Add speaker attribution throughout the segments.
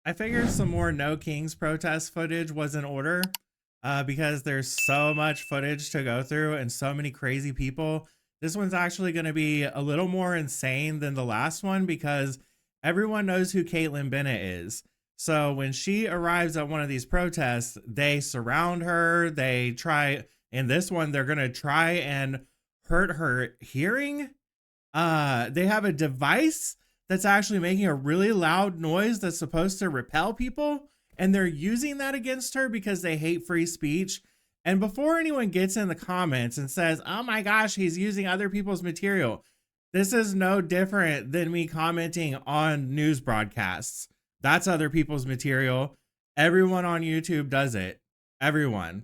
Speaker 1: I figured some more No Kings protest footage was in order because there's so much footage to go through and so many crazy people. This one's actually going to be a little more insane than the last one because everyone knows who Kaitlin Bennett is. So when she arrives at one of these protests, they surround her. They try, in this one, they're going to try and hurt her hearing. They have a device that's actually making a really loud noise that's supposed to repel people. And they're using that against her because they hate free speech. And before anyone gets in the comments and says, oh my gosh, he's using other people's material, this is no different than me commenting on news broadcasts. That's other people's material. Everyone on YouTube does it. Everyone.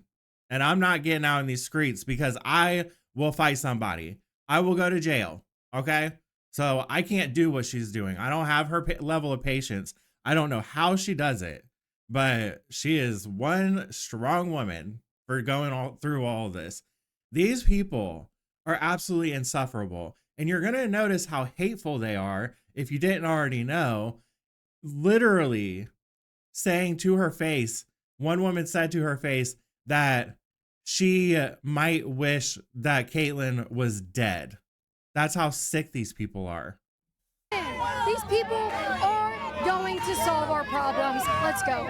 Speaker 1: And I'm not getting out in these streets because I will fight somebody. I will go to jail. Okay? So I can't do what she's doing. I don't have her level of patience. I don't know how she does it. But she is one strong woman for going through all of this. These people are absolutely insufferable. And you're going to notice how hateful they are if you didn't already know. Literally saying to her face, one woman said to her face that she might wish that Kaitlin was dead. That's how sick these people are.
Speaker 2: These people are going to solve our problems. Let's go.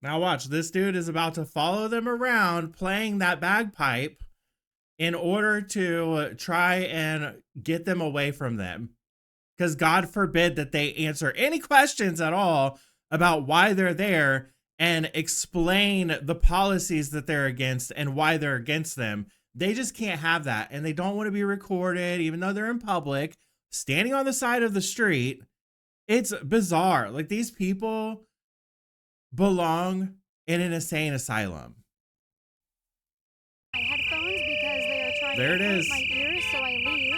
Speaker 1: Now watch, this dude is about to follow them around playing that bagpipe in order to try and get them away from them. Because God forbid that they answer any questions at all about why they're there and explain the policies that they're against and why they're against them. They just can't have that. And they don't want to be recorded, even though they're in public, standing on the side of the street. It's bizarre. Like, these people belong in an insane asylum.
Speaker 2: My headphones because they are trying
Speaker 1: there
Speaker 2: to
Speaker 1: it
Speaker 2: hurt
Speaker 1: is.
Speaker 2: my ears, so I leave.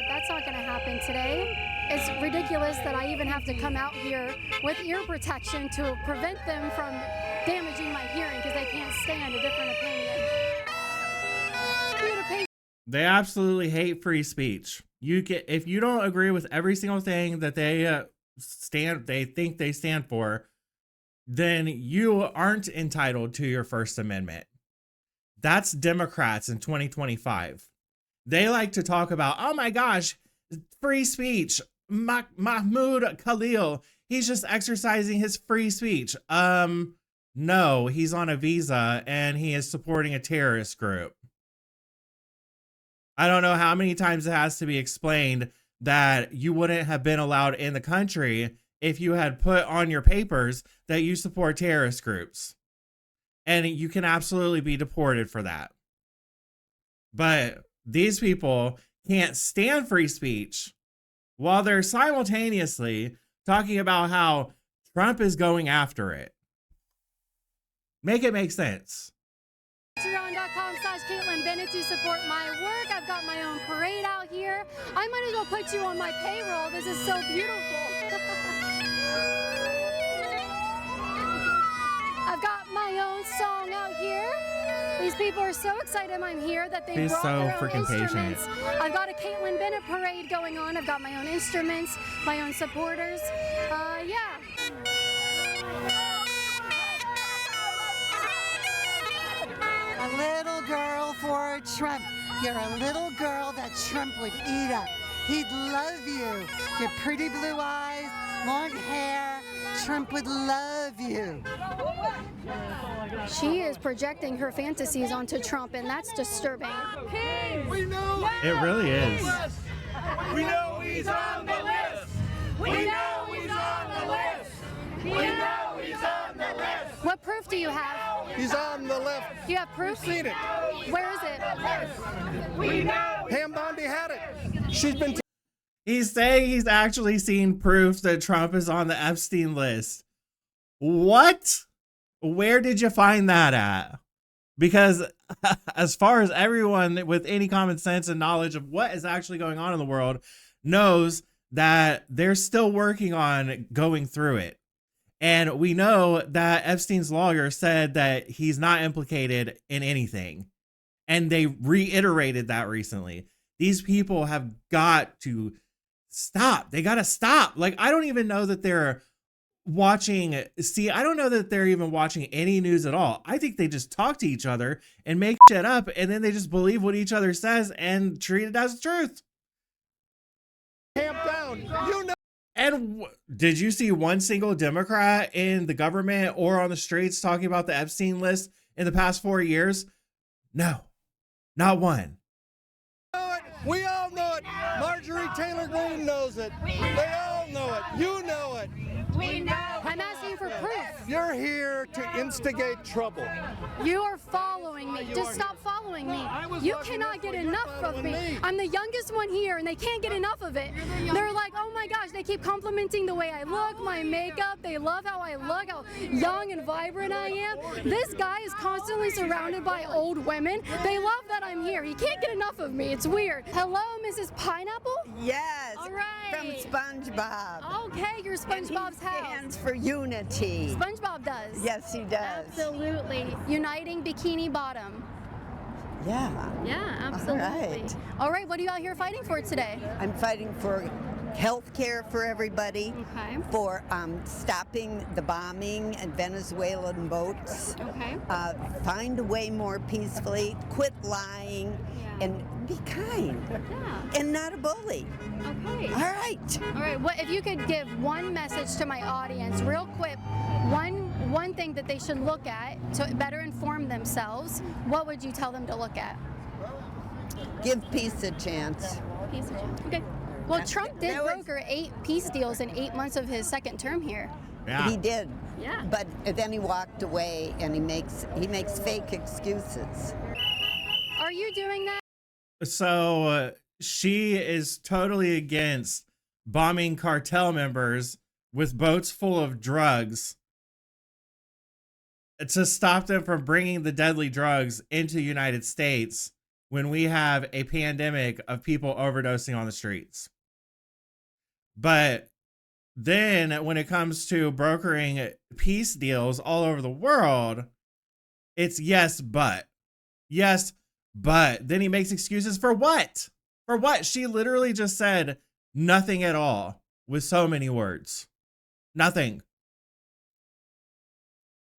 Speaker 2: That's not going to happen today. It's ridiculous that I even have to come out here with ear protection to prevent them from damaging my hearing because they can't stand a different opinion.
Speaker 1: They absolutely hate free speech. If you don't agree with every single thing that they think they stand for, then you aren't entitled to your First Amendment. That's Democrats in 2025. They like to talk about, oh my gosh, free speech. Mahmoud Khalil, he's just exercising his free speech. No, he's on a visa and he is supporting a terrorist group. I don't know how many times it has to be explained that you wouldn't have been allowed in the country if you had put on your papers that you support terrorist groups. And you can absolutely be deported for that. But these people can't stand free speech while they're simultaneously talking about how Trump is going after it. Make it make sense.
Speaker 2: Patreon.com/Kaitlin Bennett to support my work. I've got my own parade out here. I might as well put you on my payroll. This is so beautiful. I've got my own song out here. These people are so excited I'm here that they brought their own instruments. I've got a Kaitlin Bennett parade going on. I've got my own instruments, my own supporters. Yeah.
Speaker 3: A little girl for Trump. You're a little girl that Trump would eat up. He'd love you. Your pretty blue eyes, long hair. Trump would love you.
Speaker 2: She is projecting her fantasies onto Trump, and that's disturbing.
Speaker 4: We know
Speaker 1: it really is.
Speaker 4: We know he's on the list. We know he's on the list. We know he's on the list.
Speaker 2: What proof do you have?
Speaker 4: He's on the list.
Speaker 2: Do you have proof?
Speaker 4: We've seen it.
Speaker 2: Where is it?
Speaker 4: We know. Pam Bondi had it. She's been.
Speaker 1: He's saying he's actually seen proof that Trump is on the Epstein list. What? Where did you find that at? Because as far as everyone with any common sense and knowledge of what is actually going on in the world knows that they're still working on going through it. And we know that Epstein's lawyer said that he's not implicated in anything. And they reiterated that recently. These people have got to stop. They got to stop. Like, I don't even know that they're watching. See, I don't know that they're even watching any news at all. I think they just talk to each other and make shit up. And then they just believe what each other says and treat it as truth.
Speaker 5: Camp down. You know.
Speaker 1: And did you see one single Democrat in the government or on the streets talking about the Epstein list in the past 4 years? No, not one.
Speaker 5: We all know it. Marjorie Taylor Greene knows it. They all know it. You know it.
Speaker 2: We know. I'm asking for proof.
Speaker 5: You're here to instigate trouble.
Speaker 2: You are following me. Just stop following me. You cannot get enough of me. I'm the youngest one here, and they can't get enough of it. They're like, oh my gosh, they keep complimenting the way I look, my makeup. They love how I look, how young and vibrant I am. This guy is constantly surrounded by old women. They love that I'm here. He can't get enough of me. It's weird. Hello, Mrs. Pineapple?
Speaker 6: Yes.
Speaker 2: All right.
Speaker 6: From SpongeBob.
Speaker 2: Okay, you're SpongeBob's house.
Speaker 6: Stands for unity.
Speaker 2: SpongeBob does.
Speaker 6: Yes, he does.
Speaker 2: Absolutely. Uniting Bikini Bottom.
Speaker 6: Yeah.
Speaker 2: Yeah, absolutely. All right, what are you out here fighting for today?
Speaker 6: I'm fighting for health care for everybody,
Speaker 2: Okay.
Speaker 6: for stopping the bombing at Venezuelan boats,
Speaker 2: Okay.
Speaker 6: find a way more peacefully, quit lying,
Speaker 2: Yeah.
Speaker 6: and be kind,
Speaker 2: Yeah.
Speaker 6: and not a bully.
Speaker 2: Okay.
Speaker 6: All right.
Speaker 2: All right. What if you could give one message to my audience, real quick, one thing that they should look at to better inform themselves? What would you tell them to look at?
Speaker 6: Give peace a chance.
Speaker 2: Peace. Okay. Well, Trump did
Speaker 6: that was-
Speaker 2: broker 8 peace deals in 8 months of his second term here.
Speaker 1: Yeah.
Speaker 6: He did.
Speaker 2: Yeah.
Speaker 6: But then he walked away, and he makes fake excuses.
Speaker 2: Are you doing that?
Speaker 1: So she is totally against bombing cartel members with boats full of drugs to stop them from bringing the deadly drugs into the United States when we have a pandemic of people overdosing on the streets. But then when it comes to brokering peace deals all over the world, it's yes, but. Yes, but. Then he makes excuses for what? For what? She literally just said nothing at all with so many words. Nothing.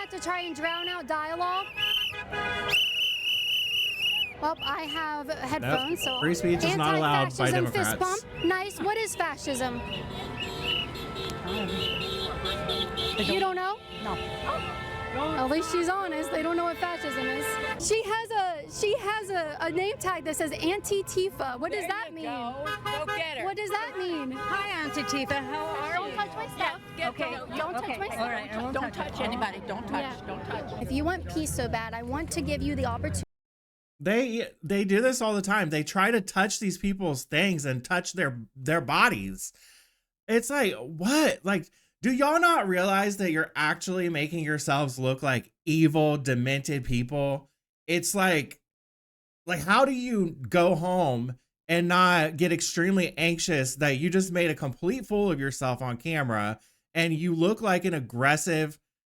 Speaker 2: To try and drown out dialogue? Well, I have headphones, so
Speaker 1: Free speech is not allowed by
Speaker 2: anti-fascism fist
Speaker 1: Democrats.
Speaker 2: bump. Nice. What is fascism? You don't know?
Speaker 7: No.
Speaker 2: Oh. At least she's honest. They don't know what fascism is. She has a name tag that says Anti-Tifa. What does that mean?
Speaker 7: Go get her.
Speaker 2: What does that mean?
Speaker 7: Hi, Auntie Tifa. How are
Speaker 2: Don't
Speaker 7: you?
Speaker 2: touch my stuff.
Speaker 7: Okay.
Speaker 2: Don't touch my stuff.
Speaker 7: All right. I won't
Speaker 8: Don't
Speaker 7: touch
Speaker 8: touch anybody. Don't touch.
Speaker 2: Yeah.
Speaker 8: Don't touch.
Speaker 2: If you want peace so bad, I want to give you the opportunity.
Speaker 1: They do this all the time. They try to touch these people's things and touch their bodies. It's like, what? Like, do y'all not realize that you're actually making yourselves look like evil, demented people? It's like how do you go home and not get extremely anxious that you just made a complete fool of yourself on camera and you look like an aggressive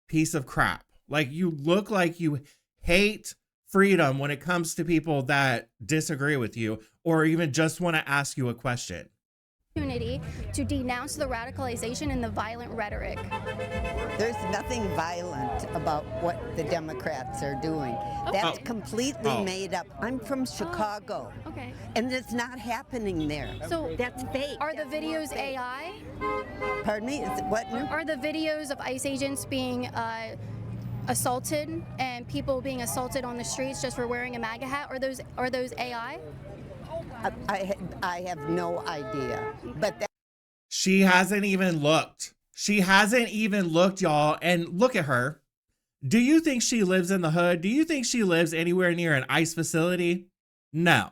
Speaker 1: piece of crap? Like, you look like you hate freedom when it comes to people that disagree with you or even just want to ask you a question.
Speaker 2: To denounce the radicalization and the violent rhetoric.
Speaker 6: There's nothing violent about what the Democrats are doing. That's completely made up. I'm from Chicago.
Speaker 2: Okay.
Speaker 6: And it's not happening there.
Speaker 2: So
Speaker 6: That's fake.
Speaker 2: are the videos AI?
Speaker 6: Pardon me? Is it what?
Speaker 2: Are the videos of ICE agents being assaulted and people being assaulted on the streets just for wearing a MAGA hat? Are those AI?
Speaker 6: I have no idea. But that
Speaker 1: She hasn't even looked. She hasn't even looked, y'all. And look at her. Do you think she lives in the hood? Do you think she lives anywhere near an ICE facility? No.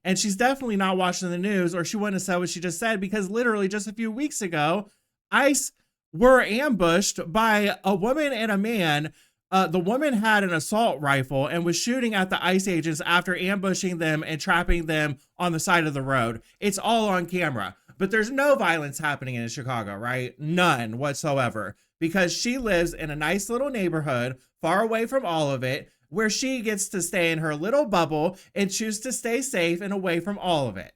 Speaker 1: And she's definitely not watching the news, or she wouldn't have said what she just said, because literally just a few weeks ago, ICE were ambushed by a woman and a man. The woman had an assault rifle and was shooting at the ICE agents after ambushing them and trapping them on the side of the road. It's all on camera, but there's no violence happening in Chicago, right? None whatsoever, because she lives in a nice little neighborhood far away from all of it, where she gets to stay in her little bubble and choose to stay safe and away from all of it.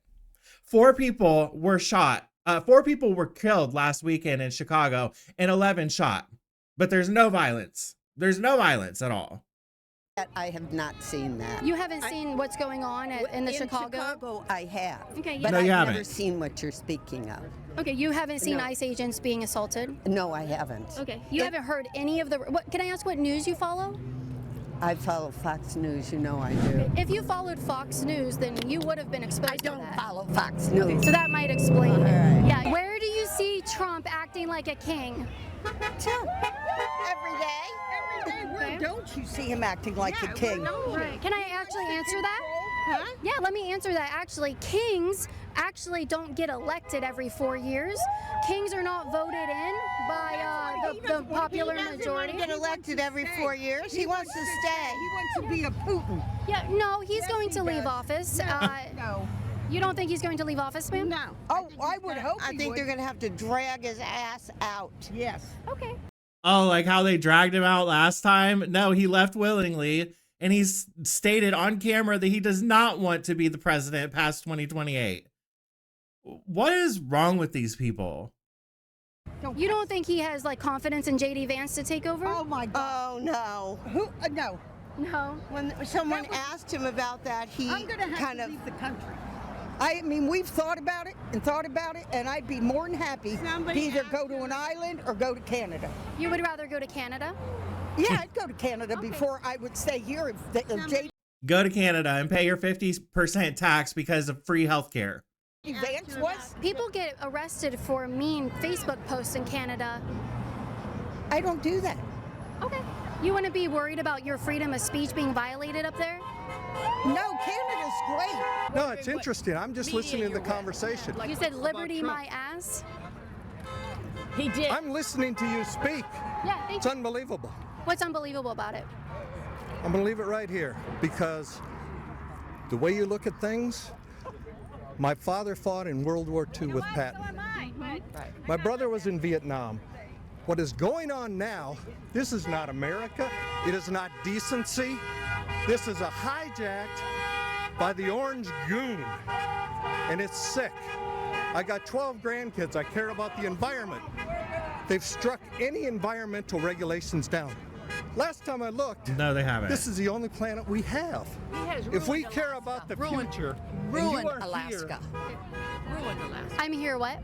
Speaker 1: 4 people were shot. 4 people were killed last weekend in Chicago and 11 shot, but there's no violence. There's no violence at all.
Speaker 6: I have not seen that.
Speaker 2: You haven't seen what's going on in Chicago?
Speaker 6: Chicago, I have.
Speaker 2: Okay,
Speaker 6: But
Speaker 1: No,
Speaker 6: I've
Speaker 1: you
Speaker 6: never
Speaker 1: haven't.
Speaker 6: seen what you're speaking of.
Speaker 2: Okay, you haven't seen
Speaker 6: No.
Speaker 2: ICE agents being assaulted?
Speaker 6: No, I haven't.
Speaker 2: Okay, you haven't heard any of the... Can I ask what news you follow?
Speaker 6: I follow Fox News, you know I do.
Speaker 2: If you followed Fox News, then you would have been exposed
Speaker 6: I
Speaker 2: to
Speaker 6: don't
Speaker 2: that.
Speaker 6: follow Fox News.
Speaker 2: So that might explain
Speaker 6: All
Speaker 2: it.
Speaker 6: right.
Speaker 2: Yeah. Where do you see Trump acting like a king?
Speaker 8: Every day. Where
Speaker 2: Okay.
Speaker 8: don't you see him acting like a king?
Speaker 2: Right. Can I actually answer that?
Speaker 8: Huh?
Speaker 2: Yeah, let me answer that. Actually, kings actually don't get elected every 4 years. Kings are not voted in by the popular majority.
Speaker 8: He doesn't get elected every 4 years. He wants to stay. He wants to be a Putin.
Speaker 2: Yeah, no, he's going
Speaker 8: he
Speaker 2: to leave
Speaker 8: does.
Speaker 2: office.
Speaker 8: No.
Speaker 2: You don't think he's going to leave office, ma'am?
Speaker 8: No.
Speaker 3: Oh, I would hope
Speaker 8: I
Speaker 3: he
Speaker 8: think
Speaker 3: would.
Speaker 8: they're going to have to drag his ass out.
Speaker 3: Yes.
Speaker 2: Okay.
Speaker 1: Oh, like how they dragged him out last time? No, he left willingly, and he's stated on camera that he does not want to be the president past 2028. What is wrong with these people?
Speaker 2: You don't think he has like confidence in JD Vance to take over?
Speaker 3: Oh my God.
Speaker 8: Oh, no.
Speaker 3: Who? No.
Speaker 2: No.
Speaker 8: When someone asked him about that, he
Speaker 3: I'm going to have
Speaker 8: kind
Speaker 3: to
Speaker 8: of...
Speaker 3: leave the country. I mean, we've thought about it, and I'd be more than happy to either go to an island or go to Canada.
Speaker 2: You would rather go to Canada?
Speaker 3: Yeah, I'd go to Canada before I would stay here if JD
Speaker 1: Go to Canada and pay your 50% tax because of free healthcare.
Speaker 3: Vance was.
Speaker 2: People get arrested for mean Facebook posts in Canada.
Speaker 3: I don't do that.
Speaker 2: Okay. You wouldn't be worried about your freedom of speech being violated up there?
Speaker 3: No, Canada's great.
Speaker 5: No, it's interesting. I'm just listening to the conversation.
Speaker 2: You said liberty my ass?
Speaker 7: He did.
Speaker 5: I'm listening to you speak.
Speaker 2: Yeah, thank
Speaker 5: It's
Speaker 2: you.
Speaker 5: unbelievable.
Speaker 2: What's unbelievable about it?
Speaker 5: I'm going to leave it right here because the way you look at things, my father fought in World War II with Patton. My brother was in Vietnam. What is going on now, this is not America. It is not decency. This is a hijacked by the orange goon, and it's sick. I got 12 grandkids. I care about the environment. They've struck any environmental regulations down. Last time I looked,
Speaker 1: No, they haven't.
Speaker 5: this is the only planet we have. If we care about the future, and you
Speaker 6: Ruined
Speaker 5: are
Speaker 6: Alaska.
Speaker 2: I'm here what?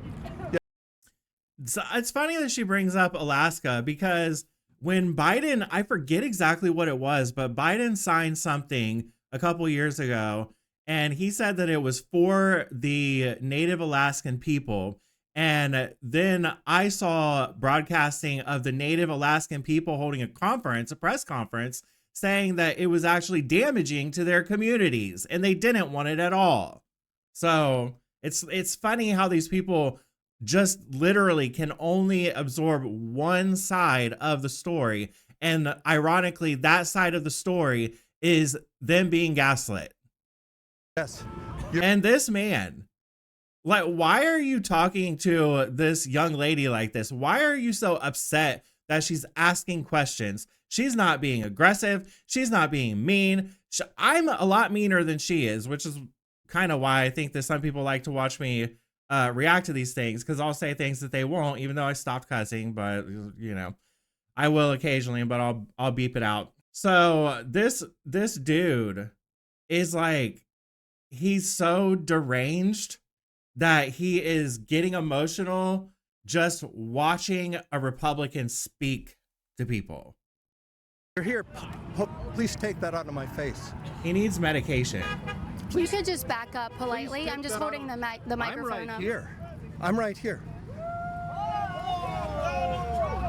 Speaker 1: So it's funny that she brings up Alaska, because when Biden, I forget exactly what it was, but Biden signed something a couple years ago, and he said that it was for the Native Alaskan people. And then I saw broadcasting of the Native Alaskan people holding a press conference, saying that it was actually damaging to their communities and they didn't want it at all. So it's funny how these people just literally can only absorb one side of the story. And ironically, that side of the story is them being gaslit.
Speaker 5: yes,
Speaker 1: And this man, like, why are you talking to this young lady like this? Why are you so upset that she's asking questions? She's not being aggressive. She's not being mean. I'm a lot meaner than she is, which is kind of why I think that some people like to watch me react to these things, because I'll say things that they won't, even though I stopped cussing, but you know, I will occasionally, but I'll beep it out. So this dude is like, he's so deranged that he is getting emotional just watching a Republican speak to people.
Speaker 5: you're here. Please take that out of my face.
Speaker 1: He needs medication.
Speaker 2: You could just back up politely.
Speaker 5: take
Speaker 2: I'm just
Speaker 5: that
Speaker 2: holding the
Speaker 5: I'm
Speaker 2: microphone
Speaker 5: right
Speaker 2: up.
Speaker 5: here. I'm right here.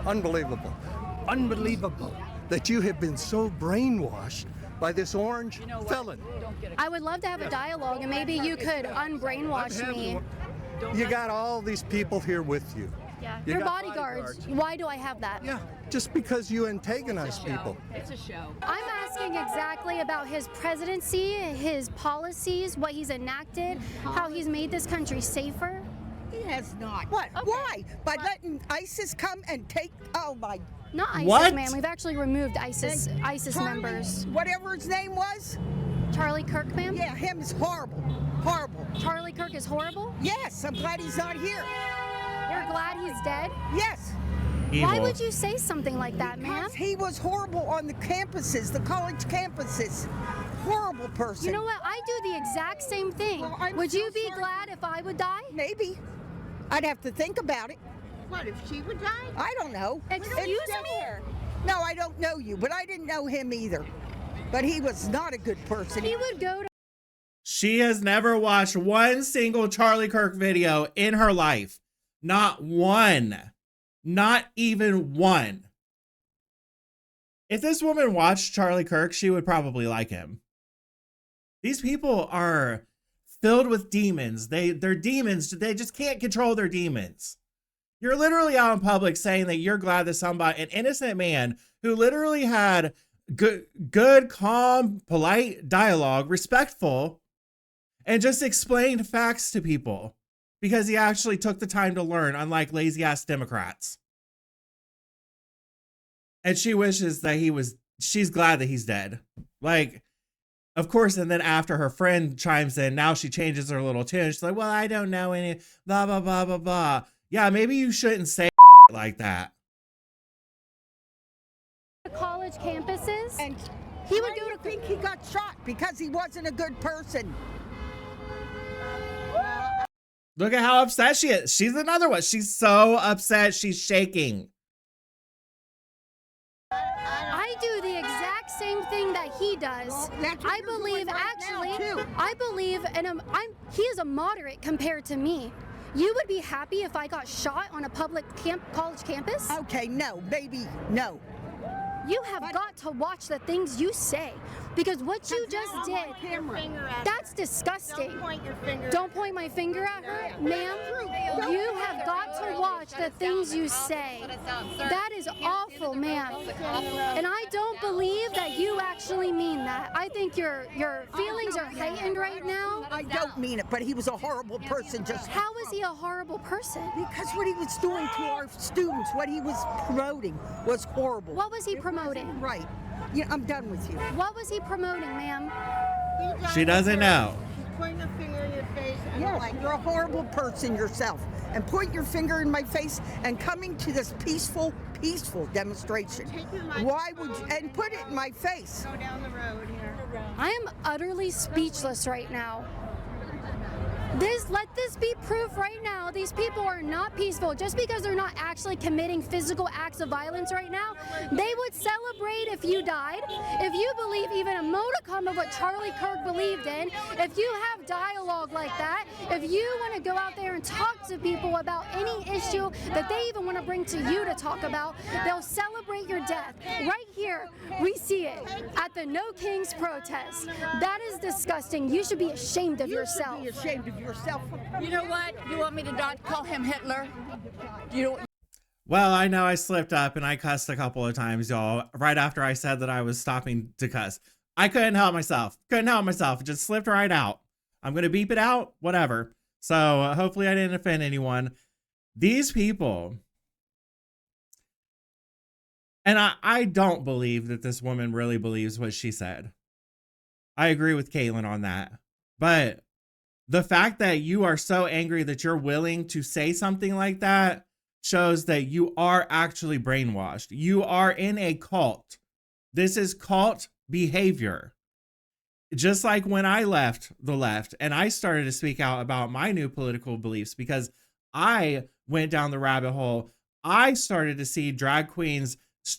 Speaker 5: Unbelievable. Unbelievable that you have been so brainwashed by this orange felon.
Speaker 2: I would love to have a dialogue, and maybe you could unbrainwash me.
Speaker 5: You got all these people here with you.
Speaker 2: Yeah.
Speaker 5: You
Speaker 2: Your
Speaker 5: got
Speaker 2: bodyguards. Why do I have that?
Speaker 5: Yeah, just because you antagonize people.
Speaker 7: It's a show.
Speaker 2: I'm asking exactly about his presidency, his policies, what he's enacted, how he's made this country safer.
Speaker 8: He has not. What?
Speaker 2: Okay.
Speaker 8: Why? By letting ISIS come and take, oh my.
Speaker 2: Not ISIS,
Speaker 1: What?
Speaker 2: man. We've actually removed ISIS
Speaker 8: Charlie,
Speaker 2: members.
Speaker 8: whatever his name was.
Speaker 2: Charlie Kirk, ma'am?
Speaker 8: Yeah, him is horrible. Horrible.
Speaker 2: Charlie Kirk is horrible?
Speaker 8: Yes, I'm glad he's not here.
Speaker 2: You're glad he's dead?
Speaker 8: Yes.
Speaker 1: Evil.
Speaker 2: Why would you say something like that, ma'am?
Speaker 8: Because he was horrible on the campuses, the college campuses. Horrible person.
Speaker 2: You know what? I do the exact same thing.
Speaker 8: Well, I'm
Speaker 2: would
Speaker 8: so
Speaker 2: you be
Speaker 8: sorry.
Speaker 2: glad if I would die?
Speaker 8: Maybe. I'd have to think about it.
Speaker 3: What, if she would die?
Speaker 8: I don't know.
Speaker 2: Excuse me?
Speaker 8: No, I don't know you, but I didn't know him either. But he was not a good person.
Speaker 2: He would go to
Speaker 1: She has never watched one single Charlie Kirk video in her life. Not one. Not even one. If this woman watched Charlie Kirk, she would probably like him. These people are filled with demons. They're demons. They just can't control their demons. You're literally out in public saying that you're glad that somebody, an innocent man who literally had good, calm, polite dialogue, respectful, and just explained facts to people because he actually took the time to learn, unlike lazy ass Democrats. And she wishes that she's glad that he's dead. Like, of course, and then after her friend chimes in, now she changes her little tune. She's like, well, I don't know any, blah, blah, blah, blah, blah. Yeah, maybe you shouldn't say like that.
Speaker 2: college campuses.
Speaker 8: And
Speaker 2: He would
Speaker 8: why do
Speaker 2: go
Speaker 8: you
Speaker 2: to
Speaker 8: think he got shot? Because he wasn't a good person.
Speaker 1: Look at how upset she is. She's another one. She's so upset. She's shaking.
Speaker 2: I do the exact same thing that he does.
Speaker 8: Well, that's what
Speaker 2: I
Speaker 8: you're
Speaker 2: believe
Speaker 8: doing right now,
Speaker 2: actually,
Speaker 8: too.
Speaker 2: I believe, and he is a moderate compared to me. You would be happy if I got shot on a public college campus?
Speaker 8: Okay, no, baby, no.
Speaker 2: You have got to watch the things you say, because what you just did, that's disgusting. Don't point my finger at her, ma'am. You have got to watch the things you say. That is awful, ma'am. And I don't believe that you actually mean that. I think your feelings are heightened right now.
Speaker 8: I don't mean it, but he was a horrible person. Just
Speaker 2: How is he a horrible person?
Speaker 8: because what he was doing to our students, what he was promoting, was horrible.
Speaker 2: What was he promoting?
Speaker 8: Right. Yeah, I'm done with you.
Speaker 2: What was he promoting, ma'am?
Speaker 1: She doesn't know.
Speaker 3: Point a finger in your face.
Speaker 8: Yes, you're a horrible person yourself. And point your finger in my face and coming to this peaceful demonstration. Why would you, and put it in my face.
Speaker 3: Go down the road here.
Speaker 2: I am utterly speechless right now. Let this be proof right now. These people are not peaceful. Just because they're not actually committing physical acts of violence right now, they would celebrate if you died. If you believe even a modicum of what Charlie Kirk believed in, if you have dialogue like that, if you want to go out there and talk to people about any issue that they even want to bring to you to talk about, they'll celebrate your death. Right here, we see it at the No Kings protest. That is disgusting. You should be ashamed of yourself.
Speaker 8: You should be ashamed of yourself.
Speaker 7: You know what? You want me to not call him Hitler? You don't.
Speaker 1: Well, I know I slipped up and I cussed a couple of times, y'all, right after I said that I was stopping to cuss. I couldn't help myself. It just slipped right out. I'm going to beep it out, whatever. So hopefully I didn't offend anyone. These people, and I don't believe that this woman really believes what she said. I agree with Kaitlin on that. But the fact that you are so angry that you're willing to say something like that shows that you are actually brainwashed. You are in a cult. This is cult behavior. Just like when I left the left and I started to speak out about my new political beliefs because I went down the rabbit hole. I started to see drag queens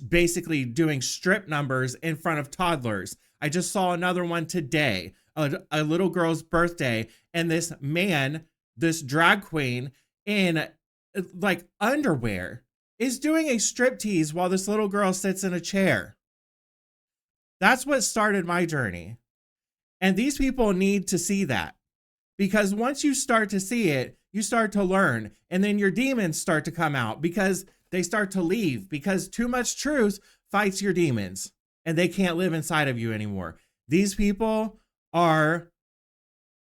Speaker 1: basically doing strip numbers in front of toddlers. I just saw another one today, a little girl's birthday, and this man, this drag queen in like underwear, is doing a striptease while this little girl sits in a chair. That's what started my journey. And these people need to see that, because once you start to see it, you start to learn, and then your demons start to come out because they start to leave, because too much truth fights your demons and they can't live inside of you anymore. These people are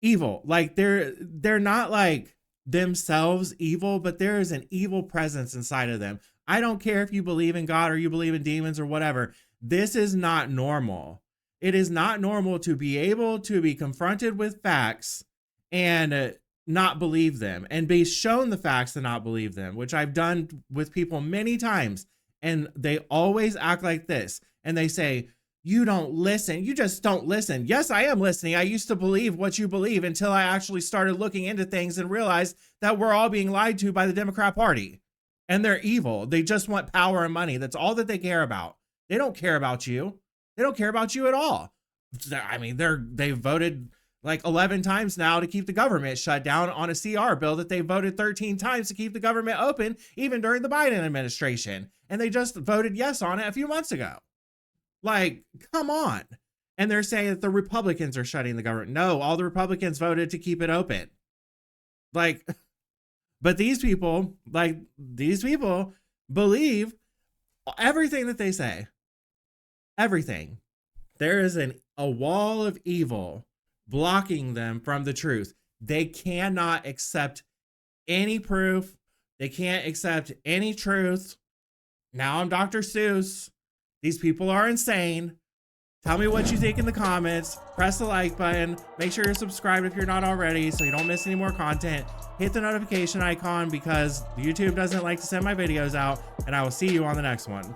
Speaker 1: evil. Like they're not like themselves evil, but there is an evil presence inside of them. I don't care if you believe in God or you believe in demons or whatever. This is not normal. It is not normal to be able to be confronted with facts and not believe them, and be shown the facts and not believe them, which I've done with people many times. And they always act like this. And they say, you don't listen. You just don't listen. Yes, I am listening. I used to believe what you believe until I actually started looking into things and realized that we're all being lied to by the Democrat Party. And they're evil. They just want power and money. That's all that they care about. They don't care about you. They don't care about you at all. I mean, they voted like 11 times now to keep the government shut down on a CR bill that they voted 13 times to keep the government open, even during the Biden administration. And they just voted yes on it a few months ago. Like, come on. And they're saying that the Republicans are shutting the government. No, all the Republicans voted to keep it open. Like, but these people believe everything that they say. Everything. There is a wall of evil blocking them from the truth. They cannot accept any proof. They can't accept any truth. Now I'm Dr. Seuss. These people are insane. Tell me what you think in the comments. Press the like button. Make sure you're subscribed if you're not already so you don't miss any more content. Hit the notification icon because YouTube doesn't like to send my videos out, and I will see you on the next one.